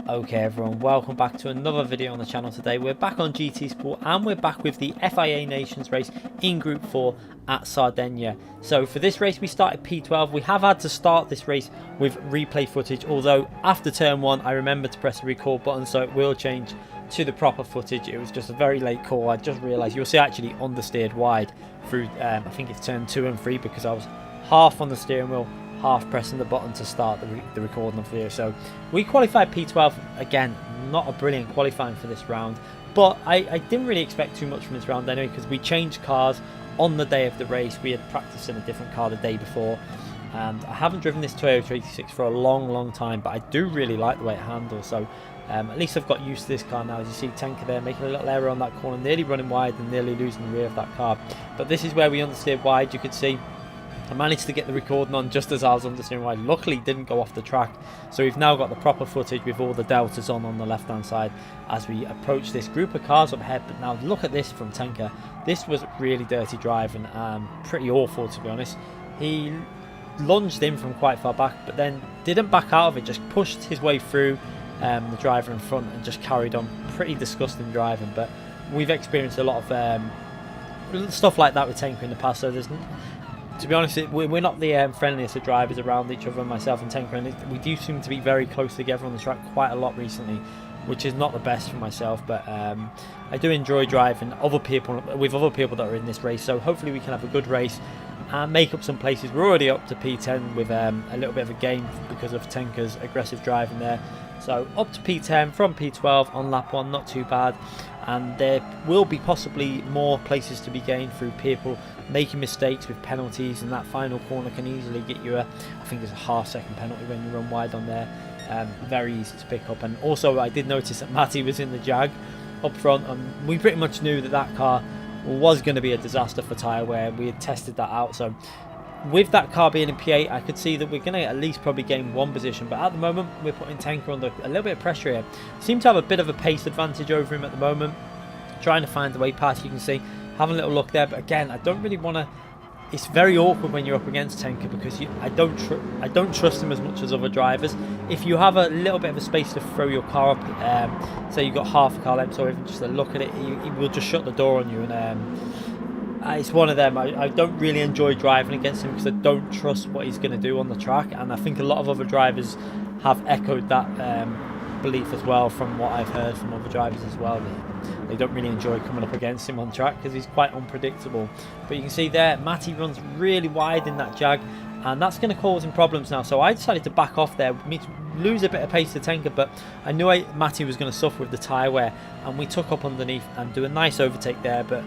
Okay everyone, welcome back to another video on the channel. Today we're back on GT Sport and we're back with the FIA Nations race in Group 4 at Sardegna. So for this race we started P12. We have had to start this race with replay footage, although after turn 1 I remembered to press the record button, so it will change to the proper footage. It was just a very late call. I just realised you'll see I actually understeered wide through I think it's turn 2 and 3 because I was half on the steering wheel, half pressing the button to start the recording of the video. So we qualified P12. Again, not a brilliant qualifying for this round, but I didn't really expect too much from this round anyway, because we changed cars on the day of the race. We had practiced in a different car the day before, and I haven't driven this Toyota 86 for a long time, but I do really like the way it handles. So at least I've got used to this car now. As you see Tenka there making a little error on that corner, nearly running wide and nearly losing the rear of that car. But this is where we understeered wide. You could see I managed to get the recording on just as I was understeering wide. Luckily it didn't go off the track, so we've now got the proper footage with all the deltas on the left hand side as we approach this group of cars up ahead. But now look at this from Tenka. This was really dirty driving, pretty awful to be honest. He lunged in from quite far back but then didn't back out of it, just pushed his way through the driver in front and just carried on. Pretty disgusting driving, but we've experienced a lot of stuff like that with Tenka in the past, so there's, to be honest, we're not the friendliest of drivers around each other, myself and Tenka, and we do seem to be very close together on the track quite a lot recently, which is not the best for myself. But I do enjoy driving with other people that are in this race, so hopefully we can have a good race and make up some places. We're already up to P10 with a little bit of a gain because of Tenka's aggressive driving there. So up to P10 from P12 on lap 1, not too bad. And there will be possibly more places to be gained through people making mistakes with penalties, and that final corner can easily get you I think it's a half-second penalty when you run wide on there. Very easy to pick up. And also I did notice that Matty was in the Jag up front, and we pretty much knew that that car was going to be a disaster for tyre wear. We had tested that out, so with that car being in P8 I could see that we're going to at least probably gain one position, but at the moment we're putting Tenka under a little bit of pressure here. Seem to have a bit of a pace advantage over him at the moment, trying to find the way past. You can see, having a little look there, but again I don't really want to. It's very awkward when you're up against Tenka because I don't trust him as much as other drivers. If you have a little bit of a space to throw your car up, say you've got half a car length or even just a look at it, he will just shut the door on you, and it's one of them. I don't really enjoy driving against him because I don't trust what he's going to do on the track, and I think a lot of other drivers have echoed that belief as well, from what I've heard from other drivers as well. They don't really enjoy coming up against him on track because he's quite unpredictable. But you can see there Matty runs really wide in that Jag, and that's going to cause him problems now. So I decided to back off there, lose a bit of pace to Tenka, but I knew Matty was going to suffer with the tyre wear, and we took up underneath and do a nice overtake there. But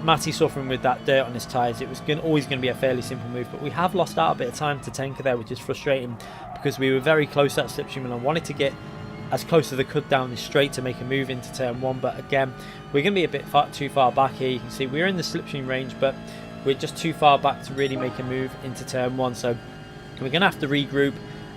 Matty suffering with that dirt on his tyres, it was always going to be a fairly simple move, but we have lost out a bit of time to Tenka there, which is frustrating because we were very close to that slipstream and I wanted to get as close as I could down this straight to make a move into turn 1. But again, we're going to be a bit too far back here. You can see we're in the slipstream range, but we're just too far back to really make a move into turn 1. So we're going to have to regroup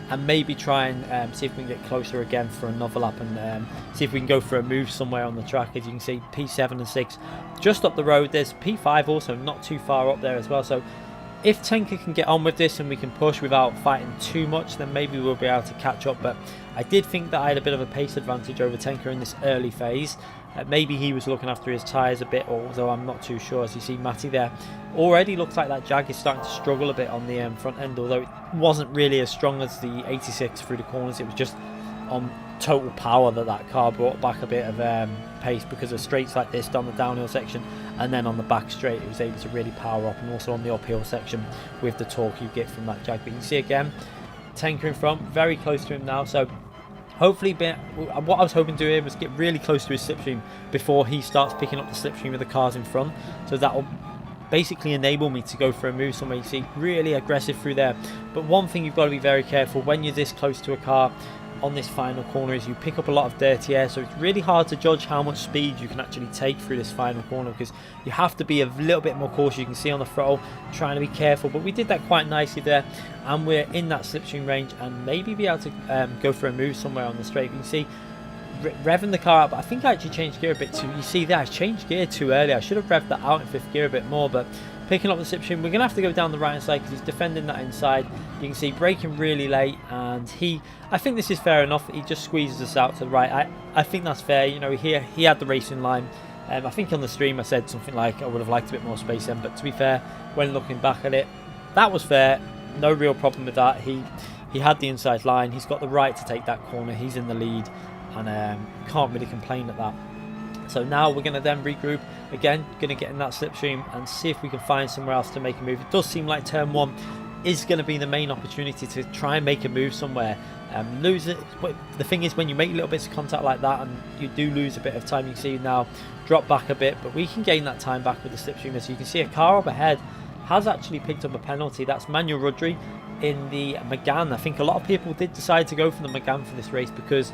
and maybe try and see if we can get closer again for another lap, and see if we can go for a move somewhere on the track. As you can see, P7 and 6 just up the road. There's P5 also not too far up there as well. So if Tenka can get on with this and we can push without fighting too much, then maybe we'll be able to catch up. But I did think that I had a bit of a pace advantage over Tenka in this early phase. Maybe he was looking after his tyres a bit, although I'm not too sure. As you see Matty there, already looks like that Jag is starting to struggle a bit on the front end, although it wasn't really as strong as the 86 through the corners. It was just on total power that car brought back a bit of pace, because of straights like this down the downhill section, and then on the back straight it was able to really power up, and also on the uphill section with the torque you get from that Jag. But you can see again Tenka in front, very close to him now. So hopefully, what I was hoping to do here was get really close to his slipstream before he starts picking up the slipstream of the cars in front, so that will basically enable me to go for a move somewhere. You see, really aggressive through there. But one thing you've got to be very careful when you're this close to a car on this final corner is you pick up a lot of dirty air, so it's really hard to judge how much speed you can actually take through this final corner, because you have to be a little bit more cautious. You can see on the throttle, trying to be careful, but we did that quite nicely there, and we're in that slipstream range and maybe be able to go for a move somewhere on the straight. You can see revving the car up. I think I actually changed gear a bit too. You see there, I changed gear too early. I should have revved that out in 5th gear a bit more, but picking up the slipstream. We're going to have to go down the right hand side because he's defending that inside. You can see braking really late, and I think this is fair enough. He just squeezes us out to the right. I think that's fair. You know, he had the racing line. I think on the stream I said something like I would have liked a bit more space then, but to be fair, when looking back at it, that was fair. No real problem with that. He had the inside line. He's got the right to take that corner. He's in the lead, and can't really complain at that. So now we're going to then regroup again, going to get in that slipstream and see if we can find somewhere else to make a move. It does seem like turn 1 is going to be the main opportunity to try and make a move somewhere. Lose it. But the thing is, when you make little bits of contact like that and you do lose a bit of time, you can see now drop back a bit, but we can gain that time back with the slipstream. As you can see, a car up ahead has actually picked up a penalty. That's Manuel Rudry in the Megane. I think a lot of people did decide to go for the Megane for this race because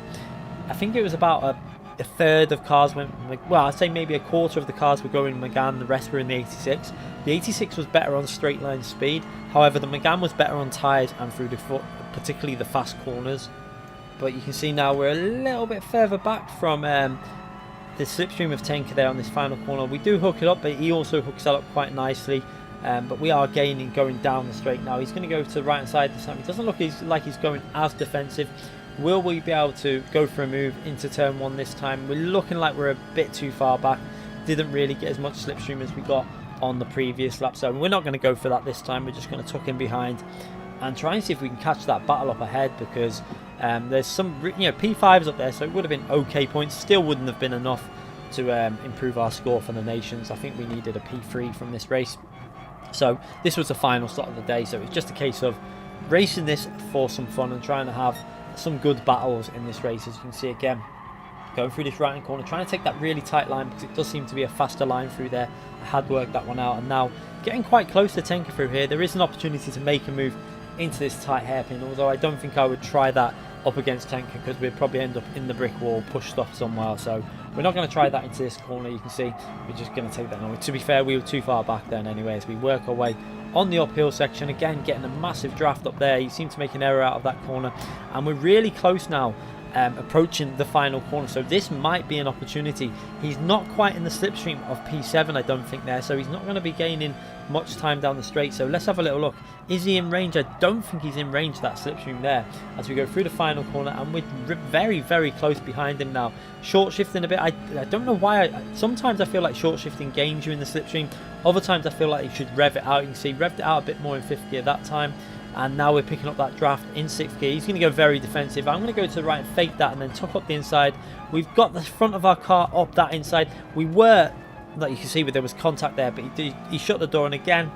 I think it was about a third of cars went, well, I'd say maybe a quarter of the cars were going Megane, the rest were in the 86. The 86 was better on straight line speed, however the Megane was better on tyres and through the foot, particularly the fast corners. But you can see now we're a little bit further back from the slipstream of Tenka there on this final corner. We do hook it up, but he also hooks that up quite nicely. But we are gaining going down the straight now. He's going to go to the right hand side this time. It doesn't look like he's going as defensive. Will we be able to go for a move into turn 1 this time? We're looking like we're a bit too far back. Didn't really get as much slipstream as we got on the previous lap, so we're not going to go for that this time. We're just going to tuck in behind and try and see if we can catch that battle up ahead, because there's some, you know, P5s up there, so it would have been okay points. Still wouldn't have been enough to improve our score for the Nations. I think we needed a P3 from this race. So this was the final start of the day, so it's just a case of racing this for some fun and trying to have some good battles in this race. As you can see again, going through this right hand corner, trying to take that really tight line because it does seem to be a faster line through there. I had worked that one out, and now getting quite close to Tenka through here. There is an opportunity to make a move into this tight hairpin, although I don't think I would try that up against Tenka because we'd probably end up in the brick wall, pushed off somewhere. So we're not going to try that into this corner. You can see we're just going to take that on. To be fair, we were too far back then anyway, as we work our way on the uphill section. Again, getting a massive draft up there. You seem to make an error out of that corner, and we're really close now, approaching the final corner, so this might be an opportunity. He's not quite in the slipstream of P7, I don't think there, so he's not going to be gaining much time down the straight. So let's have a little look. Is he in range? I don't think he's in range of that slipstream there as we go through the final corner, and we're very, very close behind him now. Short shifting a bit. I don't know why. Sometimes I feel like short shifting gains you in the slipstream. Other times I feel like you should rev it out. You can see revved it out a bit more in 5th gear that time. And now we're picking up that draft in 6th gear. He's going to go very defensive. I'm going to go to the right and fake that and then tuck up the inside. We've got the front of our car up that inside. We were, like you can see, there was contact there, but he shut the door. And again,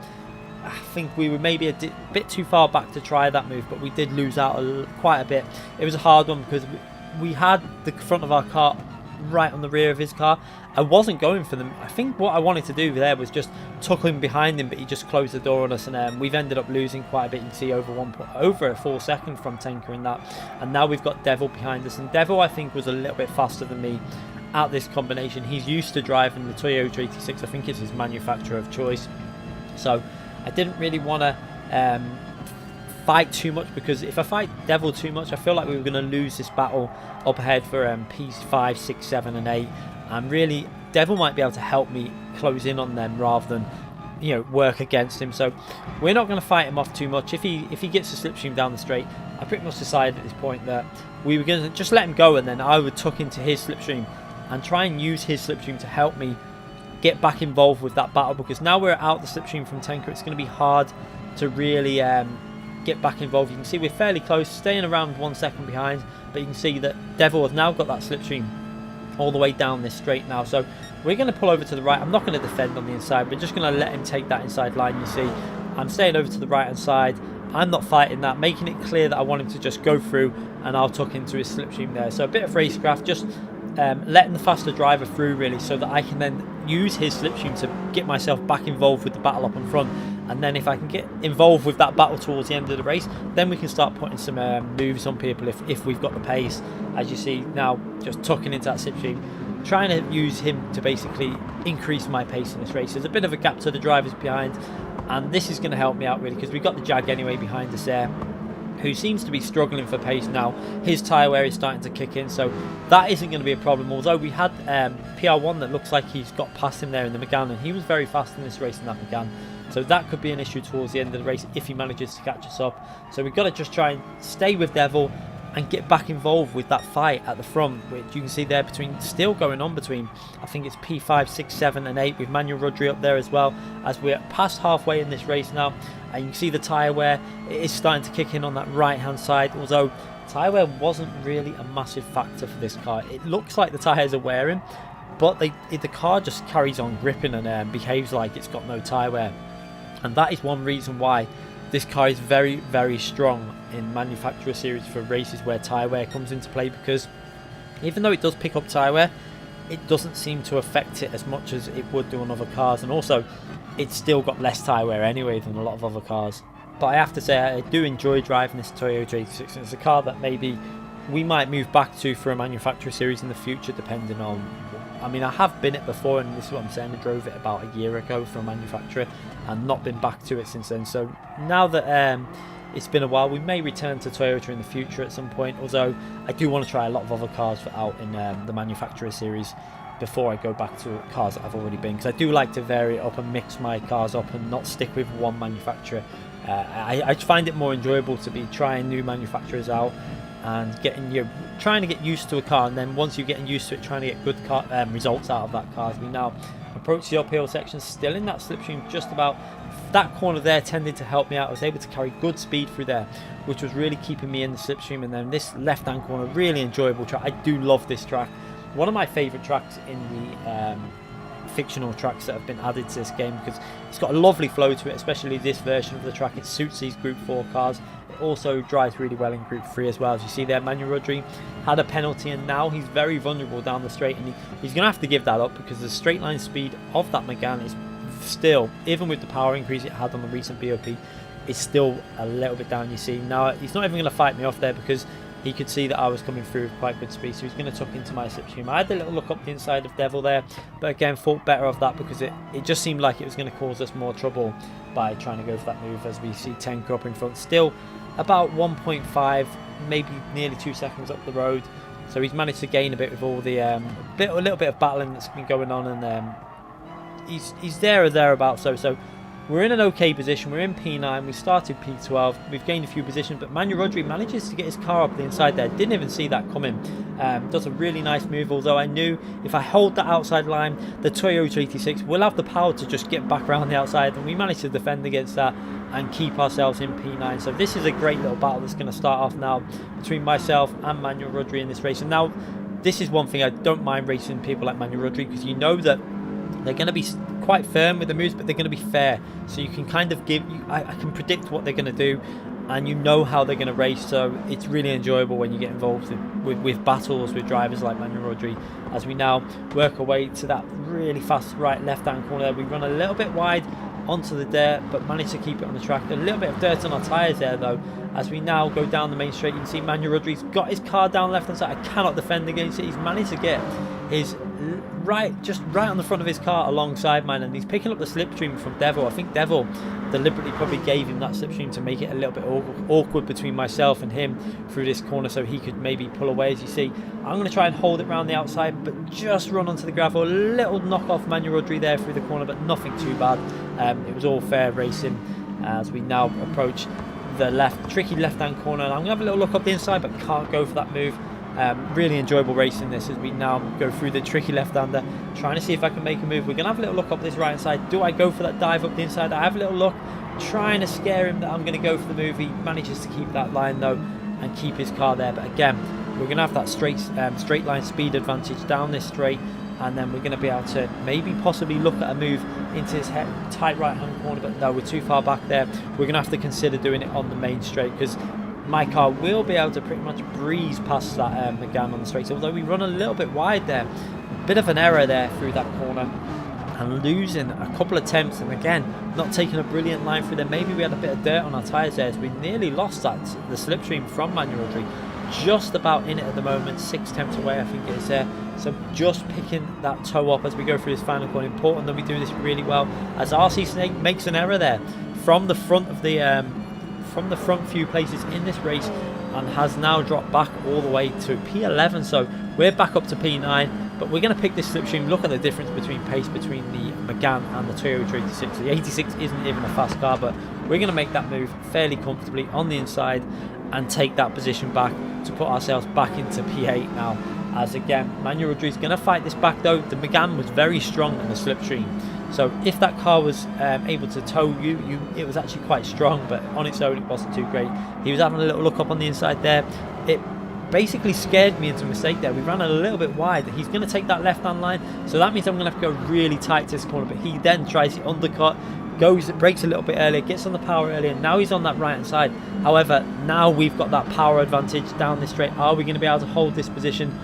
I think we were maybe a bit too far back to try that move, but we did lose out quite a bit. It was a hard one because we had the front of our car right on the rear of his car. I wasn't going for them. I think what I wanted to do there was just tuck him behind him, but he just closed the door on us, and we've ended up losing quite a bit. You can see over a full second from Tenka in that, and now we've got Devil behind us, and Devil I think was a little bit faster than me at this combination. He's used to driving the Toyota 86. I think it's his manufacturer of choice, so I didn't really want to fight too much, because if I fight Devil too much, I feel like we were going to lose this battle up ahead for P5, 6, 7 and 8, and really Devil might be able to help me close in on them rather than, you know, work against him. So we're not going to fight him off too much. If he gets a slipstream down the straight, I pretty much decided at this point that we were going to just let him go, and then I would tuck into his slipstream and try and use his slipstream to help me get back involved with that battle, because now we're out the slipstream from Tenka, it's going to be hard to really get back involved. You can see we're fairly close, staying around 1 second behind, but you can see that Devil has now got that slipstream all the way down this straight now. So we're going to pull over to the right. I'm not going to defend on the inside, we're just going to let him take that inside line. You see I'm staying over to the right hand side. I'm not fighting that, making it clear that I want him to just go through, and I'll tuck into his slipstream there. So a bit of racecraft, just letting the faster driver through really, so that I can then use his slipstream to get myself back involved with the battle up in front. And then if I can get involved with that battle towards the end of the race, then we can start putting some moves on people if we've got the pace. As you see now, just tucking into that slipstream, trying to use him to basically increase my pace in this race. There's a bit of a gap to the drivers behind, and this is going to help me out really, because we've got the Jag anyway behind us there, who seems to be struggling for pace now. His tyre wear is starting to kick in, so that isn't going to be a problem. Although we had PR1 that looks like he's got past him there in the Megane, and he was very fast in this race in that Megane. So that could be an issue towards the end of the race if he manages to catch us up. So we've got to just try and stay with Devil and get back involved with that fight at the front, which you can see there still going on between, I think it's P5, 6, 7 and 8 with Manuel Rodri up there as well, as we're past halfway in this race now. And you can see the tyre wear, it is starting to kick in on that right hand side, although tyre wear wasn't really a massive factor for this car. It looks like the tyres are wearing, but the car just carries on gripping and behaves like it's got no tyre wear. And that is one reason why this car is very, very strong in manufacturer series for races where tyre wear comes into play, because even though it does pick up tyre wear, it doesn't seem to affect it as much as it would do on other cars, and also it's still got less tyre wear anyway than a lot of other cars. But I have to say, I do enjoy driving this Toyota GT6. It's a car that maybe we might move back to for a manufacturer series in the future, depending on, I mean, I have been it before, and this is what I'm saying, I drove it about a year ago for a manufacturer and not been back to it since then. So now that it's been a while, we may return to Toyota in the future at some point, although I do want to try a lot of other cars out in the manufacturer series before I go back to cars that I've already been, because I do like to vary it up and mix my cars up and not stick with one manufacturer. I find it more enjoyable to be trying new manufacturers out and trying to get used to a car, and then once you're getting used to it, trying to get good results out of that car. As we now approach the uphill section, still in that slipstream, just about that corner there tended to help me out. I was able to carry good speed through there, which was really keeping me in the slipstream. And then this left hand corner, really enjoyable track. I do love this track, one of my favourite tracks in the fictional tracks that have been added to this game, because it's got a lovely flow to it, especially this version of the track. It suits these Group 4 cars. It also drives really well in Group 3 as well. As you see there, Manuel Rodri had a penalty, and now he's very vulnerable down the straight, and he's going to have to give that up, because the straight line speed of that Megane is still, even with the power increase it had on the recent BOP, it's still a little bit down. You see now he's not even going to fight me off there, because he could see that I was coming through with quite good speed, so he's going to tuck into my slipstream. I had a little look up the inside of Devil there, but again thought better of that, because it just seemed like it was going to cause us more trouble by trying to go for that move. As we see Tenka up in front, still about 1.5, maybe nearly 2 seconds up the road, so he's managed to gain a bit with all the a little bit of battling that's been going on, and he's there or thereabouts. So we're in an okay position. We're in P9. We started P12. We've gained a few positions, but Manuel Rodri manages to get his car up the inside there. Didn't even see that coming. Does a really nice move, although I knew if I hold that outside line, the Toyota GT6 will have the power to just get back around the outside, and we managed to defend against that and keep ourselves in P9. So this is a great little battle that's going to start off now between myself and Manuel Rodri in this race. And now, this is one thing I don't mind racing people like Manuel Rodri, because you know that they're going to be quite firm with the moves, but they're going to be fair. So you can kind of I can predict what they're going to do, and you know how they're going to race. So it's really enjoyable when you get involved with battles with drivers like Manuel Rodri. As we now work our way to that really fast right left hand corner, we run a little bit wide onto the dirt, but manage to keep it on the track. A little bit of dirt on our tyres there though. As we now go down the main straight, you can see Manuel Rodri's got his car down left hand side. I cannot defend against it. He's managed to get his just right on the front of his car alongside mine, and he's picking up the slipstream from Devil. I think Devil deliberately probably gave him that slipstream to make it a little bit awkward between myself and him through this corner, so he could maybe pull away. As you see, I'm going to try and hold it around the outside, but just run onto the gravel. A little knock off Manuel Rodri there through the corner, but nothing too bad. It was all fair racing. As we now approach the tricky left hand corner, and I'm going to have a little look up the inside, but can't go for that move. Really enjoyable racing this, as we now go through the tricky left-hander, trying to see if I can make a move. We're going to have a little look up this right hand side. Do I go for that dive up the inside? I have a little look, trying to scare him that I'm going to go for the move. He manages to keep that line though and keep his car there, but again we're going to have that straight line speed advantage down this straight, and then we're going to be able to maybe possibly look at a move into his tight right hand corner, but no, we're too far back there. We're going to have to consider doing it on the main straight, because my car will be able to pretty much breeze past that Megane on the straight. Although we run a little bit wide there, a bit of an error there through that corner, and losing a couple of attempts, and again not taking a brilliant line through there. Maybe we had a bit of dirt on our tyres there, as we nearly lost the slipstream from Manuel Rodri. Just about in it at the moment, 6 attempts away I think it is there. So just picking that toe up as we go through this final corner. Important that we do this really well, as RC Snake makes an error there from the front of the front few places in this race, and has now dropped back all the way to P11. So we're back up to P9. But we're going to pick this slipstream, look at the difference between pace between the Megane and the Toyota 86. The 86 isn't even a fast car, but we're going to make that move fairly comfortably on the inside and take that position back to put ourselves back into P8 now. As again, Manuel Rodri's going to fight this back though. The Megane was very strong in the slipstream, so if that car was able to tow it was actually quite strong, but on its own it wasn't too great. He was having a little look up on the inside there. It basically scared me into a mistake there. We ran a little bit wide. He's going to take that left hand line, so that means I'm going to have to go really tight to this corner, but he then tries the undercut, brakes a little bit earlier, gets on the power earlier, and now he's on that right hand side. However, now we've got that power advantage down this straight. Are we going to be able to hold this position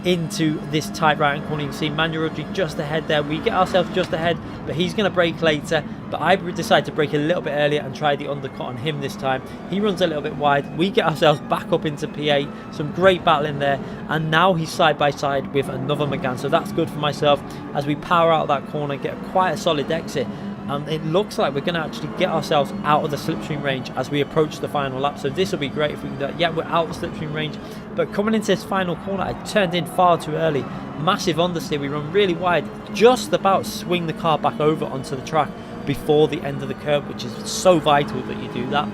into this tight right hand corner? You can see Manuel Rodri just ahead there. We get ourselves just ahead, but he's going to brake later, but I decide to brake a little bit earlier and try the undercut on him this time. He runs a little bit wide. We get ourselves back up into P8. Some great battling there, and now he's side by side with another Megane, so that's good for myself as we power out that corner, get quite a solid exit. And it looks like we're going to actually get ourselves out of the slipstream range as we approach the final lap. So this will be great if we can do that. Yeah, we're out of the slipstream range, but coming into this final corner, I turned in far too early. Massive understeer. We run really wide, just about swing the car back over onto the track before the end of the curb, which is so vital that you do that,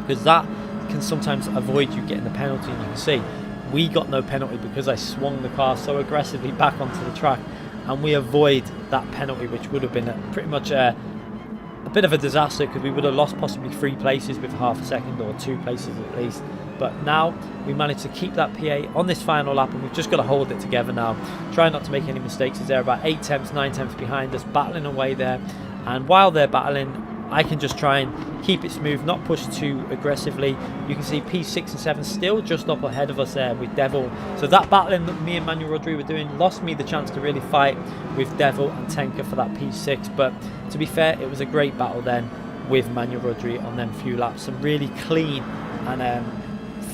because that can sometimes avoid you getting the penalty. And you can see we got no penalty because I swung the car so aggressively back onto the track, and we avoid that penalty, which would have been pretty much a bit of a disaster, because we would have lost possibly 3 places with half a second, or 2 places at least. But now we managed to keep that P8 on this final lap, and we've just got to hold it together now. Try not to make any mistakes, as they're about 8 tenths, 9 tenths behind us, battling away there. And while they're battling, I can just try and keep it smooth, not push too aggressively. You can see P6 and 7 still just up ahead of us there with Devil. So that battling that me and Manuel Rodri were doing lost me the chance to really fight with Devil and Tenka for that P6. But to be fair, it was a great battle then with Manuel Rodri on them few laps. Some really clean and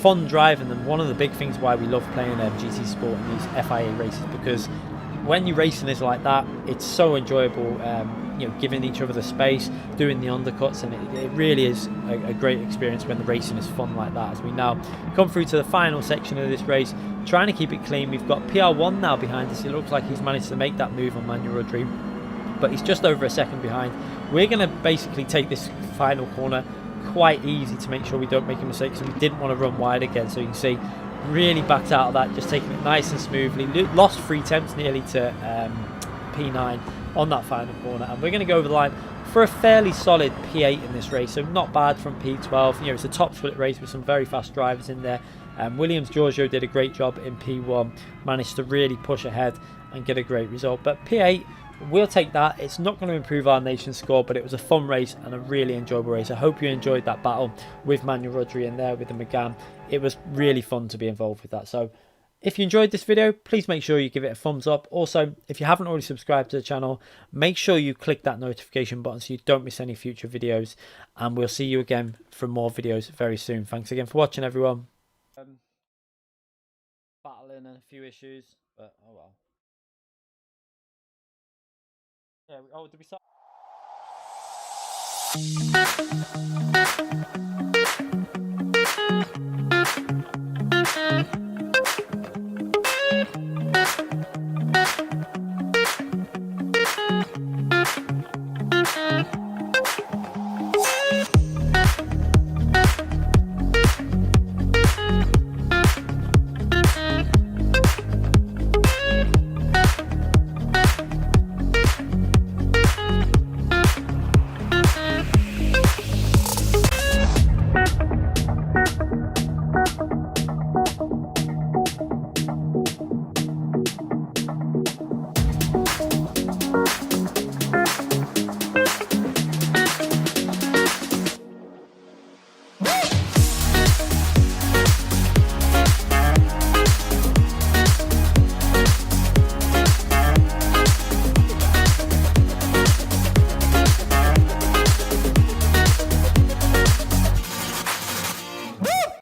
fun driving. And one of the big things why we love playing GT Sport in these FIA races, because when you're racing this like that, it's so enjoyable. You know, giving each other the space, doing the undercuts, and it really is a great experience when the racing is fun like that. As we now come through to the final section of this race, trying to keep it clean. We've got PR1 now behind us. It looks like he's managed to make that move on Manuel Rodri, but he's just over a second behind. We're going to basically take this final corner quite easy to make sure we don't make a mistake, so we didn't want to run wide again. So you can see really backed out of that, just taking it nice and smoothly. Lost 3 attempts nearly to P9 on that final corner, and we're going to go over the line for a fairly solid P8 in this race. So not bad from P12. You know, it's a top split race with some very fast drivers in there. Williams Giorgio did a great job in P1, managed to really push ahead and get a great result. But P8, we'll take that. It's not going to improve our nation score, but it was a fun race and a really enjoyable race. I hope you enjoyed that battle with Manuel Rodri in there with the Megane. It was really fun to be involved with that. So if you enjoyed this video, please make sure you give it a thumbs up. Also, if you haven't already subscribed to the channel, make sure you click that notification button so you don't miss any future videos. And we'll see you again for more videos very soon. Thanks again for watching, everyone. Battling and a few issues, but oh well. Yeah, did we start?